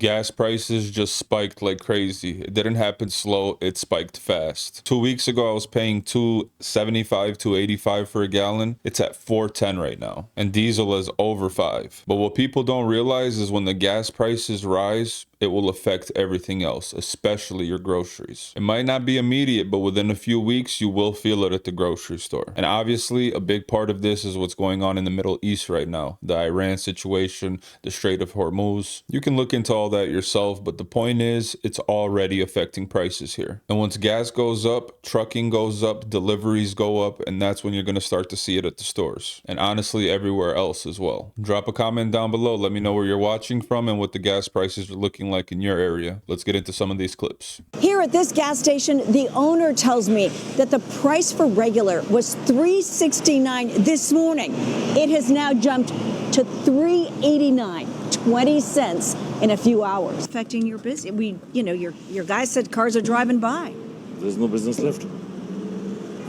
Gas prices just spiked like crazy. It didn't happen slow, it spiked fast. 2 weeks ago, I was paying $2.75, $2.85 for a gallon. It's at $4.10 right now. And diesel is over $5. But what people don't realize is when the gas prices rise, it will affect everything else, especially your groceries. It might not be immediate, but within a few weeks, you will feel it at the grocery store. And obviously, a big part of this is what's going on in the Middle East right now. The Iran situation, the Strait of Hormuz. You can look into all that yourself, but the point is, it's already affecting prices here. And once gas goes up, trucking goes up, deliveries go up, and that's when you're gonna start to see it at the stores. And honestly, everywhere else as well. Drop a comment down below, let me know where you're watching from and what the gas prices are looking like in your area. Let's get into some of these clips. Here at this gas station, the owner tells me that the price for regular was $3.69 this morning. It has now jumped to $3.89, 20 cents in a few hours. Affecting your business. Your guy said cars are driving by. There's no business left.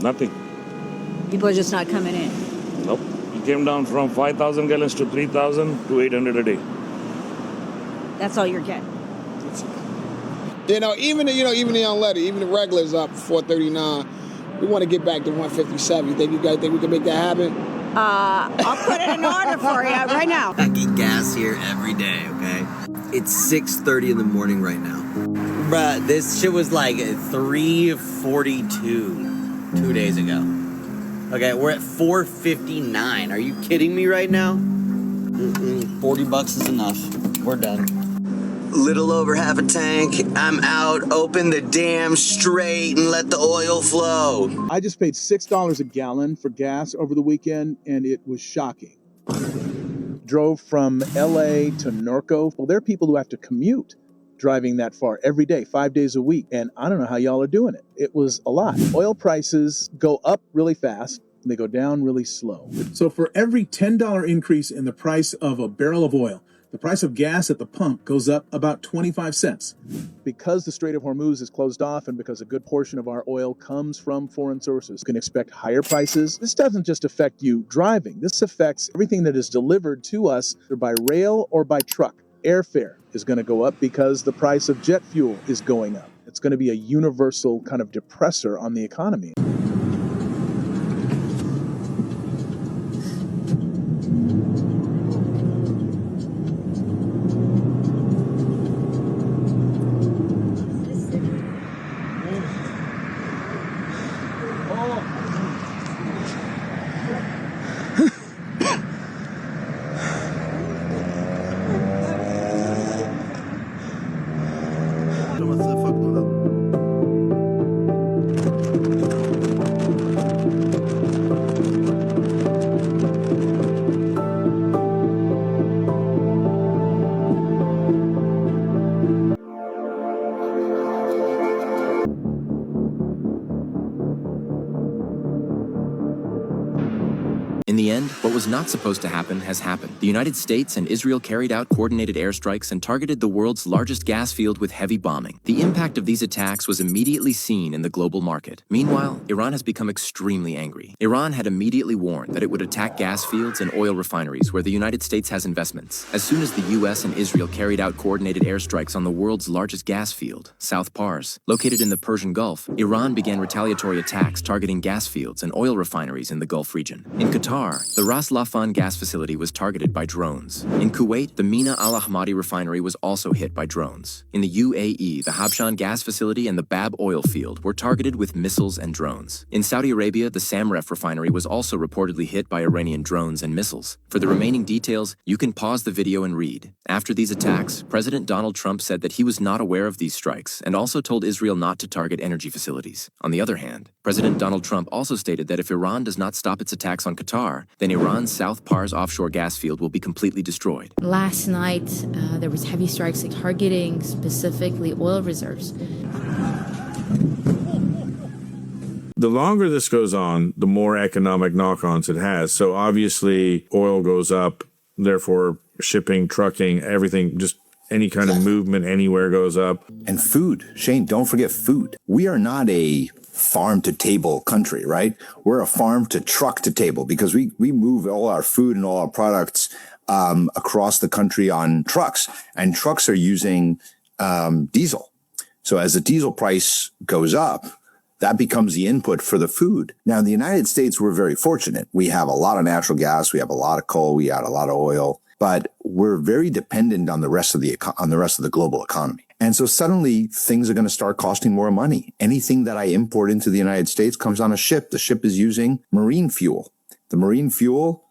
Nothing. People are just not coming in. Nope. It came down from 5,000 gallons to 3,000 to 800 a day. That's all you're getting. Even the unleaded, even the regular is up 439. We want to get back to 157. You guys think we can make that happen? I'll put it in order for you right now. I get gas here every day, okay? It's 6:30 in the morning right now. Bruh, this shit was like 3:42 2 days ago. Okay, we're at 4:59. Are you kidding me right now? $40 is enough. We're done. Little over half a tank. I'm out. Open the dam straight and let the oil flow. I just paid $6 a gallon for gas over the weekend, and it was shocking. Drove from LA to Norco. Well, there are people who have to commute driving that far every day, 5 days a week, and I don't know how y'all are doing it. It was a lot. Oil prices go up really fast, and they go down really slow. So for every $10 increase in the price of a barrel of oil, the price of gas at the pump goes up about 25 cents. Because the Strait of Hormuz is closed off and because a good portion of our oil comes from foreign sources, you can expect higher prices. This doesn't just affect you driving. This affects everything that is delivered to us either by rail or by truck. Airfare is going to go up because the price of jet fuel is going up. It's going to be a universal kind of depressor on the economy. In the end, what was not supposed to happen has happened. The United States and Israel carried out coordinated airstrikes and targeted the world's largest gas field with heavy bombing. The impact of these attacks was immediately seen in the global market. Meanwhile, Iran has become extremely angry. Iran had immediately warned that it would attack gas fields and oil refineries where the United States has investments. As soon as the US and Israel carried out coordinated airstrikes on the world's largest gas field, South Pars, located in the Persian Gulf, Iran began retaliatory attacks targeting gas fields and oil refineries in the Gulf region. In Qatar, the Ras Laffan gas facility was targeted by drones. In Kuwait, the Mina Al Ahmadi refinery was also hit by drones. In the UAE, the Habshan gas facility and the Bab oil field were targeted with missiles and drones. In Saudi Arabia, the Samref refinery was also reportedly hit by Iranian drones and missiles. For the remaining details, you can pause the video and read. After these attacks, President Donald Trump said that he was not aware of these strikes and also told Israel not to target energy facilities. On the other hand, President Donald Trump also stated that if Iran does not stop its attacks on Qatar, then Iran's South Pars offshore gas field will be completely destroyed. Last night, there was heavy strikes targeting specifically oil reserves. The longer this goes on, the more economic knock-ons it has. So obviously, oil goes up, therefore shipping, trucking, everything, just any kind of movement anywhere goes up. And food. Shane, don't forget food. We are not a farm-to-table country, right? We're a farm-to-truck-to-table because we move all our food and all our products across the country on trucks, and trucks are using diesel. So as the diesel price goes up, that becomes the input for the food. Now, in the United States, we're very fortunate. We have a lot of natural gas, we have a lot of coal, we got a lot of oil, but we're very dependent on the rest of the global economy. And so suddenly things are going to start costing more money. Anything that I import into the United States comes on a ship. The ship is using marine fuel. The marine fuel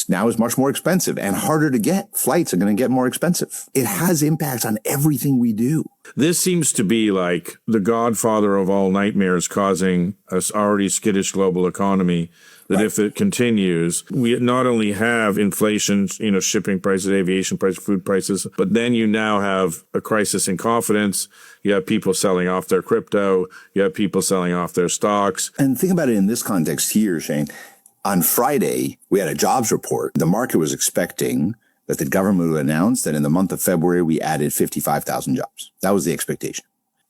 now is much more expensive and harder to get. Flights are going to get more expensive. It has impacts on everything we do. This seems to be like the godfather of all nightmares, causing us already skittish global economy. That if it continues, we not only have inflation, shipping prices, aviation prices, food prices, but then you now have a crisis in confidence. You have people selling off their crypto. You have people selling off their stocks. And think about it in this context here, Shane. On Friday, we had a jobs report. The market was expecting that the government would announce that in the month of February, we added 55,000 jobs. That was the expectation.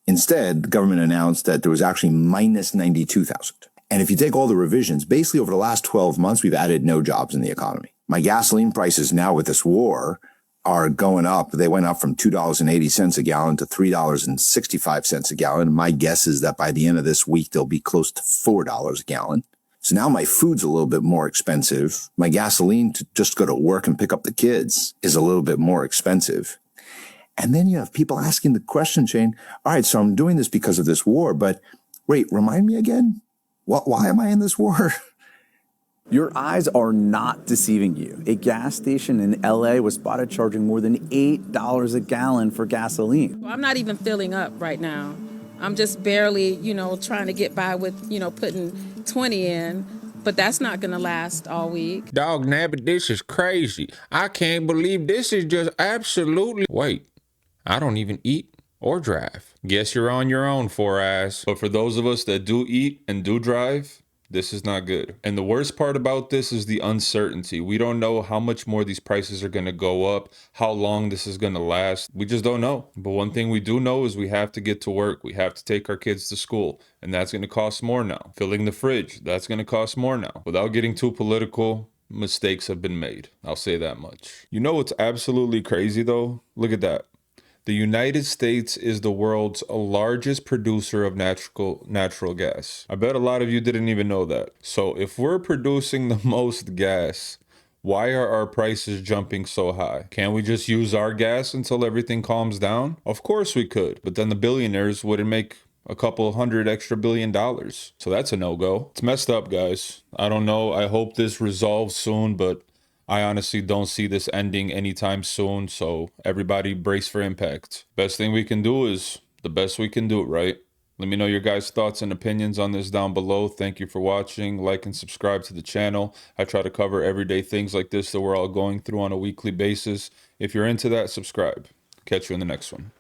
Instead, the government announced that there was actually minus 92,000. And if you take all the revisions, basically over the last 12 months, we've added no jobs in the economy. My gasoline prices now with this war are going up. They went up from $2.80 a gallon to $3.65 a gallon. My guess is that by the end of this week, they'll be close to $4 a gallon. So now my food's a little bit more expensive. My gasoline to just go to work and pick up the kids is a little bit more expensive. And then you have people asking the question, Shane, all right, so I'm doing this because of this war, but wait, remind me again, why am I in this war? Your eyes are not deceiving you. A gas station in LA was spotted charging more than $8 a gallon for gasoline. Well, I'm not even filling up right now. I'm just barely, trying to get by with, putting 20 in, but that's not gonna last all week. Dog nabbit, this is crazy. I can't believe this is just absolutely... Wait, I don't even eat or drive. Guess you're on your own, Four Eyes. But for those of us that do eat and do drive, this is not good. And the worst part about this is the uncertainty. We don't know how much more these prices are going to go up, how long this is going to last. We just don't know. But one thing we do know is we have to get to work. We have to take our kids to school. And that's going to cost more now. Filling the fridge, that's going to cost more now. Without getting too political, mistakes have been made. I'll say that much. You know what's absolutely crazy though? Look at that. The United States is the world's largest producer of natural gas. I bet a lot of you didn't even know that. So if we're producing the most gas, why are our prices jumping so high? Can't we just use our gas until everything calms down? Of course we could, but then the billionaires wouldn't make a couple $100 extra billion. So that's a no-go. It's messed up, guys. I don't know. I hope this resolves soon, but I honestly don't see this ending anytime soon, so everybody brace for impact. Best thing we can do is the best we can do, right? Let me know your guys' thoughts and opinions on this down below. Thank you for watching. Like and subscribe to the channel. I try to cover everyday things like this that we're all going through on a weekly basis. If you're into that, subscribe. Catch you in the next one.